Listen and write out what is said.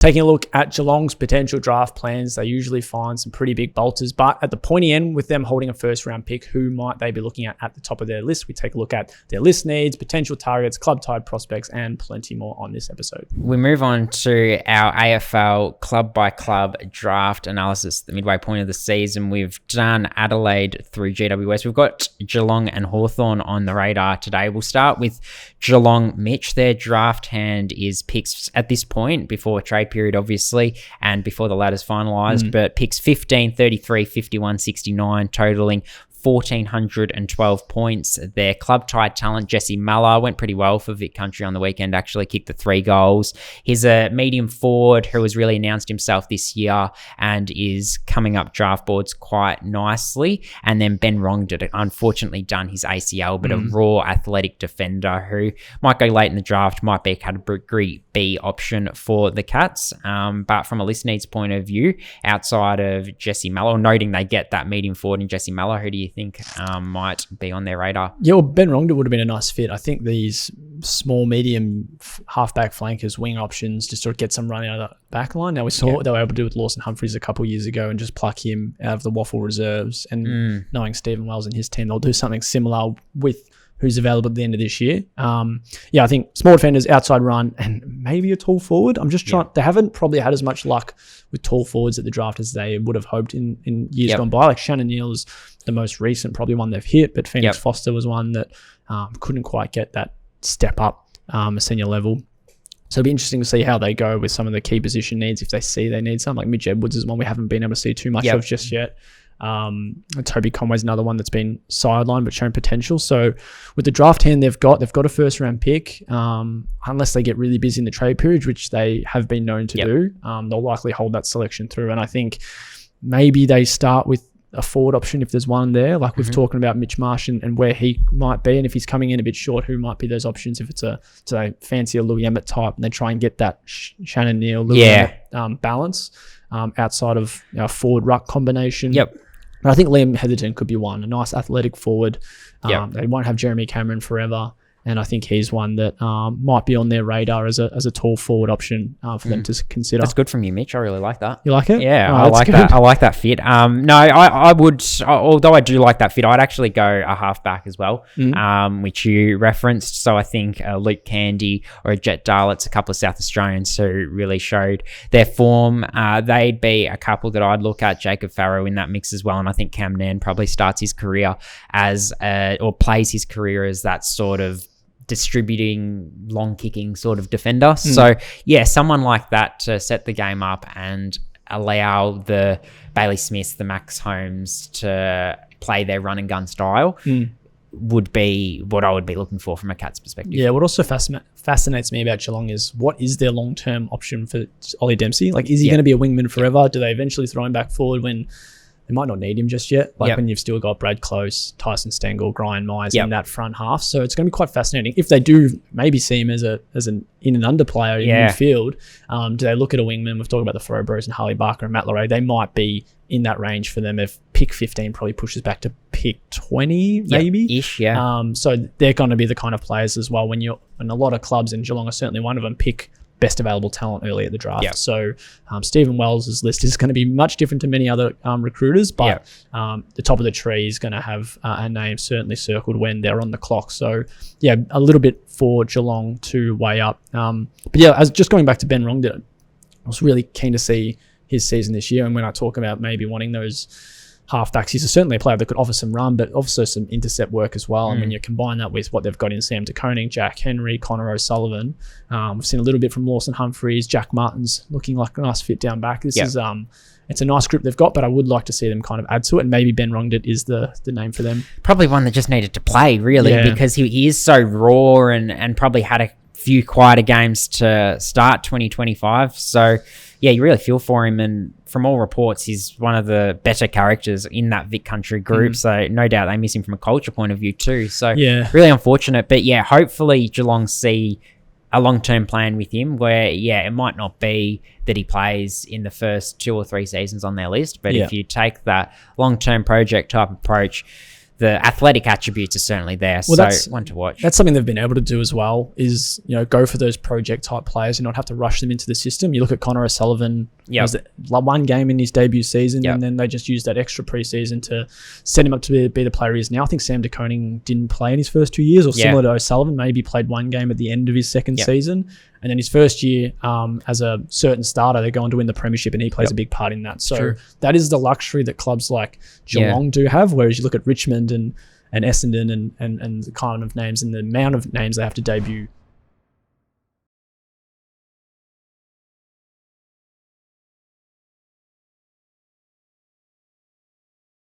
Taking a look at Geelong's potential draft plans, they usually find some pretty big bolters, but at the pointy end, with them holding a first-round pick, who might they be looking at the top of their list? We take a look at their list needs, potential targets, club-tied prospects, and plenty more on this episode. We move on to our AFL club-by-club draft analysis, the midway point of the season. We've done Adelaide through GWS. We've got Geelong and Hawthorn on the radar today. We'll start with Geelong. Mitch, their draft hand is picks at this point, before trade period obviously, and before the ladder's finalised, but picks 15, 33, 51, 69, totaling 1,412 points. Their club-tied talent, Jesse Muller, went pretty well for Vic Country on the weekend, actually kicked the 3 goals. He's a medium forward who has really announced himself this year and is coming up draft boards quite nicely. And then Ben Wrongdon, unfortunately done his ACL, but a raw athletic defender who might go late in the draft, might be a category B option for the Cats. But from a list needs point of view, outside of Jesse Muller, noting they get that medium forward in Jesse Muller, who do you think might be on their radar? Yeah, well, Ben Wrongdon would have been a nice fit. I think these small, medium halfback flankers, wing options, just sort of get some run out of the back line. Now, we saw what they were able to do with Lawson Humphries a couple of years ago and just pluck him out of the Waffle reserves. And knowing Stephen Wells and his team, they'll do something similar with who's available at the end of this year. I think small defenders, outside run, and maybe a tall forward. I'm just trying. They haven't probably had as much luck with tall forwards at the draft as they would have hoped in years gone by. Like Shannon Neal is the most recent, probably one they've hit, but Phoenix Foster was one that couldn't quite get that step up a senior level. So it'll be interesting to see how they go with some of the key position needs if they see they need some. Like Mitch Edwards is one we haven't been able to see too much of just yet. Toby Conway's another one that's been sidelined but shown potential. So with the draft hand they've got a first round pick. Unless they get really busy in the trade period, which they have been known to do, they'll likely hold that selection through. And I think maybe they start with a forward option if there's one there, like we've talking about Mitch Marsh and where he might be, and if he's coming in a bit short, who might be those options if it's a fancier Louis Emmett type, and they try and get that Shannon Neal Louis Emmett balance outside of forward ruck combination. But I think Liam Heatherton could be one, a nice athletic forward. They won't have Jeremy Cameron forever, and I think he's one that might be on their radar as a tall forward option for them to consider. That's good from you, Mitch. I really like that. You like it? Yeah, I like that. I like that fit. No, I would, although I do like that fit, I'd actually go a halfback as well, which you referenced. So I think Luke Candy or a Jet Darlitz, a couple of South Australians who really showed their form. They'd be a couple that I'd look at. Jacob Farrow in that mix as well. And I think Cam Nan probably starts his career or plays his career as that sort of distributing, long kicking sort of defender. So yeah, someone like that to set the game up and allow the Bailey Smiths, the Max Holmes to play their run and gun style would be what I would be looking for from a Cats perspective. Yeah, what also fascinates me about Geelong is what is their long-term option for Ollie Dempsey? Like, is he going to be a wingman forever? Do they eventually throw him back forward when they might not need him just yet, when you've still got Brad Close, Tyson Stengel, Brian Myers in that front half. So it's going to be quite fascinating. If they do maybe see him as an in and under player in midfield, do they look at a wingman? We've talked about the Frobros and Harley Barker and Matt Larray. They might be in that range for them. If pick 15 probably pushes back to pick 20 maybe. Ish, yeah. So they're going to be the kind of players as well and a lot of clubs, in Geelong are certainly one of them, pick best available talent early at the draft. So Stephen Wells' list is going to be much different to many other recruiters, but the top of the tree is going to have a name certainly circled when they're on the clock. So yeah, a little bit for Geelong to weigh up. But yeah, as just going back to Ben Wrongdon, I was really keen to see his season this year. And when I talk about maybe wanting those halfbacks, he's certainly a player that could offer some run, but also some intercept work as well. And when you combine that with what they've got in Sam DeConing, Jack Henry, Connor O'Sullivan, we've seen a little bit from Lawson Humphries, Jack Martin's looking like a nice fit down back. This is it's a nice group they've got, but I would like to see them kind of add to it, and maybe Ben Wrongdon is the name for them. Probably one that just needed to play, really, because he is so raw and probably had a few quieter games to start 2025. So yeah, you really feel for him, and from all reports, he's one of the better characters in that Vic Country group. So no doubt they miss him from a culture point of view too. So really unfortunate, but yeah, hopefully Geelong see a long-term plan with him where, it might not be that he plays in the first 2 or 3 seasons on their list, but if you take that long-term project type approach, the athletic attributes are certainly there. Well, So that's one to watch. That's something they've been able to do as well, is, go for those project type players and not have to rush them into the system. You look at Connor O'Sullivan, Yep. was it one game in his debut season, Yep. and then they just used that extra preseason to set him up to be the player he is now. I think Sam De Koning didn't play in his first 2 years, or similar to O'Sullivan, maybe played one game at the end of his second season. And then his first year as a certain starter, they're going to win the premiership, and he plays a big part in that. So True. that is the luxury that clubs like Geelong do have, whereas you look at Richmond and Essendon and the kind of names and the amount of names they have to debut